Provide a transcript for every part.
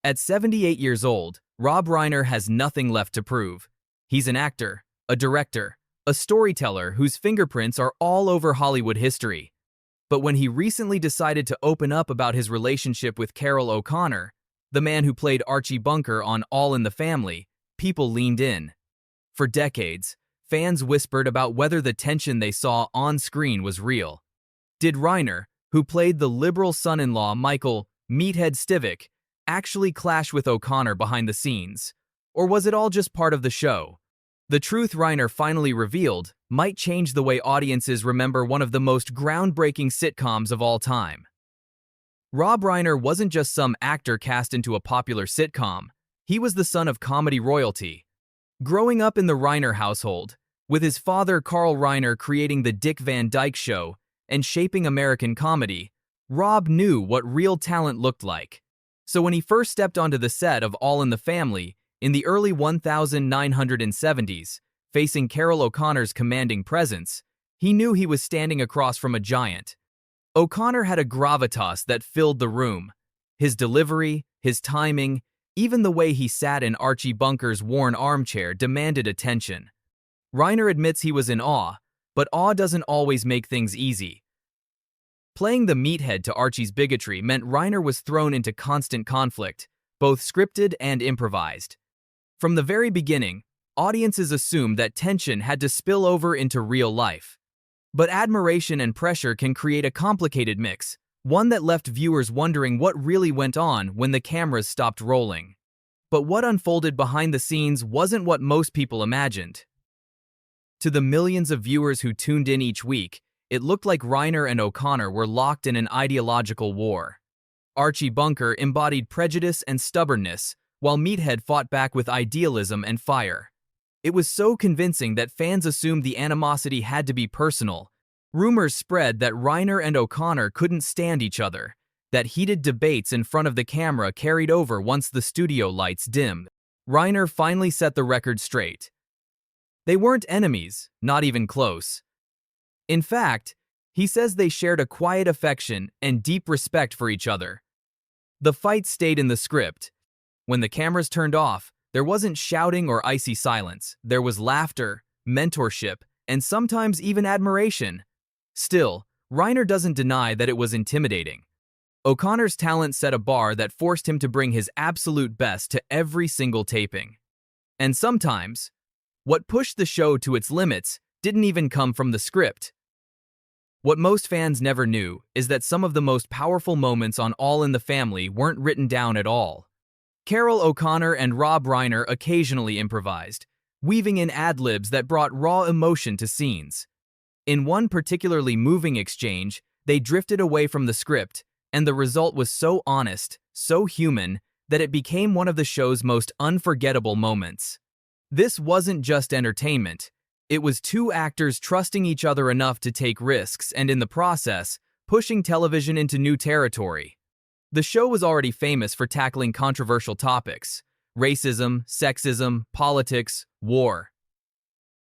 At 78 years old, Rob Reiner has nothing left to prove. He's an actor, a director, a storyteller whose fingerprints are all over Hollywood history. But when he recently decided to open up about his relationship with Carroll O'Connor, the man who played Archie Bunker on All in the Family, people leaned in. For decades, fans whispered about whether the tension they saw on screen was real. Did Reiner, who played the liberal son-in-law Michael Meathead Stivic, actually clash with O'Connor behind the scenes? Or was it all just part of the show? The truth Reiner finally revealed might change the way audiences remember one of the most groundbreaking sitcoms of all time. Rob Reiner wasn't just some actor cast into a popular sitcom. He was the son of comedy royalty. Growing up in the Reiner household, with his father Carl Reiner creating The Dick Van Dyke Show and shaping American comedy, Rob knew what real talent looked like. So when he first stepped onto the set of All in the Family in the early 1970s, facing Carroll O'Connor's commanding presence, he knew he was standing across from a giant. O'Connor had a gravitas that filled the room. His delivery, his timing, even the way he sat in Archie Bunker's worn armchair demanded attention. Reiner admits he was in awe, but awe doesn't always make things easy. Playing the meathead to Archie's bigotry meant Reiner was thrown into constant conflict, both scripted and improvised. From the very beginning, audiences assumed that tension had to spill over into real life. But admiration and pressure can create a complicated mix, one that left viewers wondering what really went on when the cameras stopped rolling. But what unfolded behind the scenes wasn't what most people imagined. To the millions of viewers who tuned in each week, it looked like Reiner and O'Connor were locked in an ideological war. Archie Bunker embodied prejudice and stubbornness, while Meathead fought back with idealism and fire. It was so convincing that fans assumed the animosity had to be personal. Rumors spread that Reiner and O'Connor couldn't stand each other, that heated debates in front of the camera carried over once the studio lights dimmed. Reiner finally set the record straight. They weren't enemies, not even close. In fact, he says they shared a quiet affection and deep respect for each other. The fight stayed in the script. When the cameras turned off, there wasn't shouting or icy silence. There was laughter, mentorship, and sometimes even admiration. Still, Reiner doesn't deny that it was intimidating. O'Connor's talent set a bar that forced him to bring his absolute best to every single taping. And sometimes, what pushed the show to its limits didn't even come from the script. What most fans never knew is that some of the most powerful moments on All in the Family weren't written down at all. Carroll O'Connor and Rob Reiner occasionally improvised, weaving in ad-libs that brought raw emotion to scenes. In one particularly moving exchange, they drifted away from the script, and the result was so honest, so human, that it became one of the show's most unforgettable moments. This wasn't just entertainment. It was two actors trusting each other enough to take risks and, in the process, pushing television into new territory. The show was already famous for tackling controversial topics: racism, sexism, politics, war.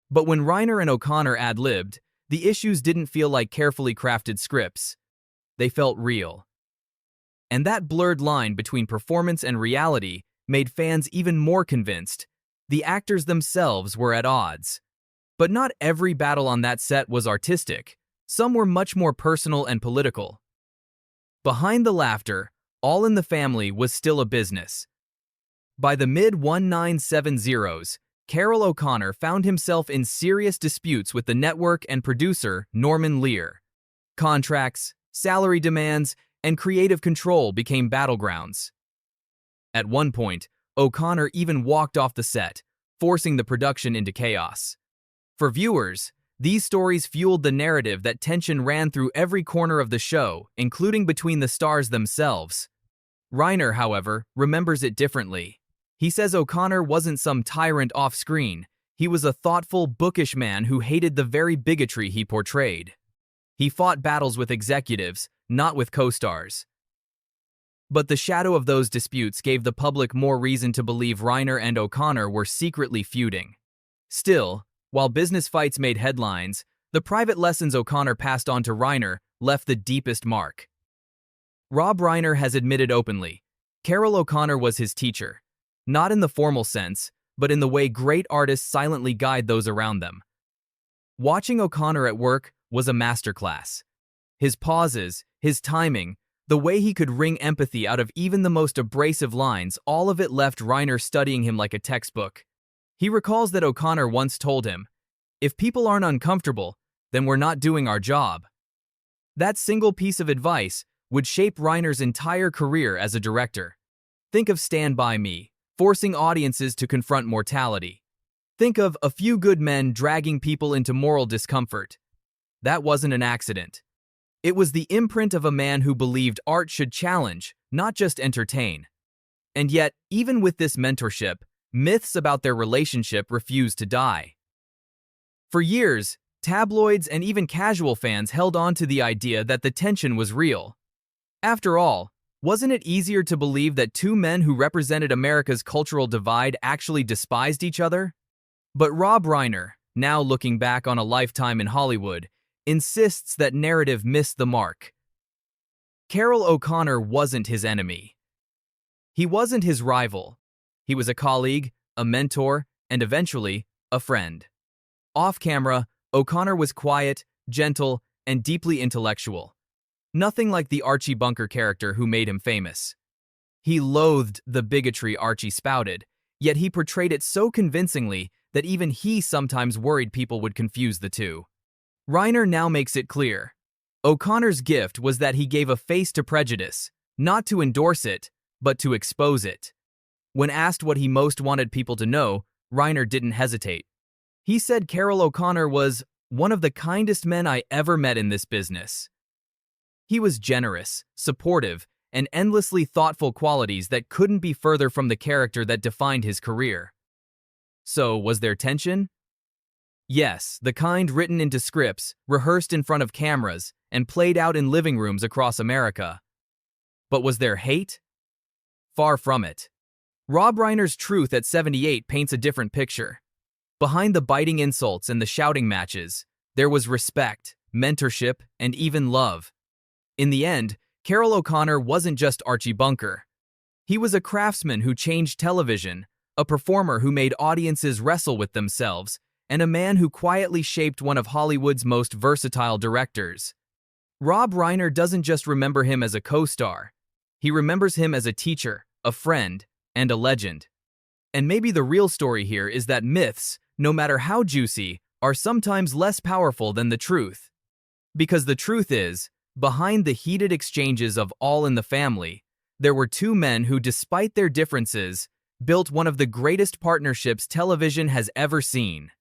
But when Reiner and O'Connor ad-libbed, the issues didn't feel like carefully crafted scripts. They felt real. And that blurred line between performance and reality made fans even more convinced. The actors themselves were at odds. But not every battle on that set was artistic. Some were much more personal and political. Behind the laughter, All in the Family was still a business. By the mid-1970s, Carroll O'Connor found himself in serious disputes with the network and producer Norman Lear. Contracts, salary demands, and creative control became battlegrounds. At one point, O'Connor even walked off the set, forcing the production into chaos. For viewers, these stories fueled the narrative that tension ran through every corner of the show, including between the stars themselves. Reiner, however, remembers it differently. He says O'Connor wasn't some tyrant off-screen. He was a thoughtful, bookish man who hated the very bigotry he portrayed. He fought battles with executives, not with co-stars. But the shadow of those disputes gave the public more reason to believe Reiner and O'Connor were secretly feuding. Still, while business fights made headlines, the private lessons O'Connor passed on to Reiner left the deepest mark. Rob Reiner has admitted openly, Carroll O'Connor was his teacher, not in the formal sense, but in the way great artists silently guide those around them. Watching O'Connor at work was a masterclass. His pauses, his timing, the way he could wring empathy out of even the most abrasive lines, all of it left Reiner studying him like a textbook. He recalls that O'Connor once told him, "If people aren't uncomfortable, then we're not doing our job." That single piece of advice would shape Reiner's entire career as a director. Think of Stand By Me, forcing audiences to confront mortality. Think of A Few Good Men dragging people into moral discomfort. That wasn't an accident. It was the imprint of a man who believed art should challenge, not just entertain. And yet, even with this mentorship, myths about their relationship refused to die. For years, tabloids and even casual fans held on to the idea that the tension was real. After all, wasn't it easier to believe that two men who represented America's cultural divide actually despised each other? But Rob Reiner, now looking back on a lifetime in Hollywood, insists that narrative missed the mark. Carroll O'Connor wasn't his enemy. He wasn't his rival. He was a colleague, a mentor, and eventually, a friend. Off camera, O'Connor was quiet, gentle, and deeply intellectual. Nothing like the Archie Bunker character who made him famous. He loathed the bigotry Archie spouted, yet he portrayed it so convincingly that even he sometimes worried people would confuse the two. Reiner now makes it clear. O'Connor's gift was that he gave a face to prejudice, not to endorse it, but to expose it. When asked what he most wanted people to know, Reiner didn't hesitate. He said Carroll O'Connor was one of the kindest men I ever met in this business. He was generous, supportive, and endlessly thoughtful, qualities that couldn't be further from the character that defined his career. So, was there tension? Yes, the kind written into scripts, rehearsed in front of cameras, and played out in living rooms across America. But was there hate? Far from it. Rob Reiner's Truth at 78 paints a different picture. Behind the biting insults and the shouting matches, there was respect, mentorship, and even love. In the end, Carroll O'Connor wasn't just Archie Bunker. He was a craftsman who changed television, a performer who made audiences wrestle with themselves, and a man who quietly shaped one of Hollywood's most versatile directors. Rob Reiner doesn't just remember him as a co-star. He remembers him as a teacher, a friend, and a legend. And maybe the real story here is that myths, no matter how juicy, are sometimes less powerful than the truth. Because the truth is, behind the heated exchanges of All in the Family, there were two men who, despite their differences, built one of the greatest partnerships television has ever seen.